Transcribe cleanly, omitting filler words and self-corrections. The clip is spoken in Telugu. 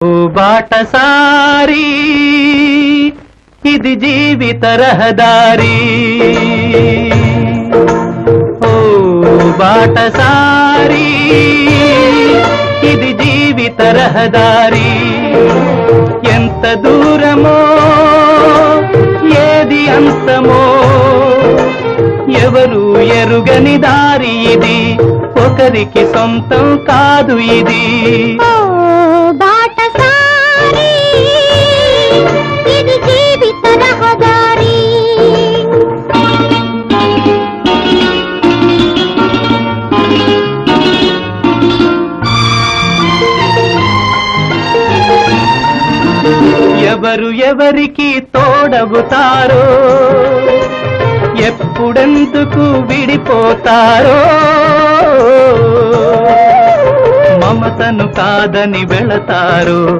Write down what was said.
ఓ బాటసారి ఇది జీవిత రహదారి, ఓ బాటసారి ఇది జీవిత రహదారి. ఎంత దూరమో ఏది అంతమో ఎవరు ఎరుగని దారి ఇది, ఒకరికి సొంతం కాదు ఇది. ఎవరు ఎవరికి తోడవుతారో, ఎప్పుడెందుకు విడిపోతారో, మమతను కాదని వెళతారో.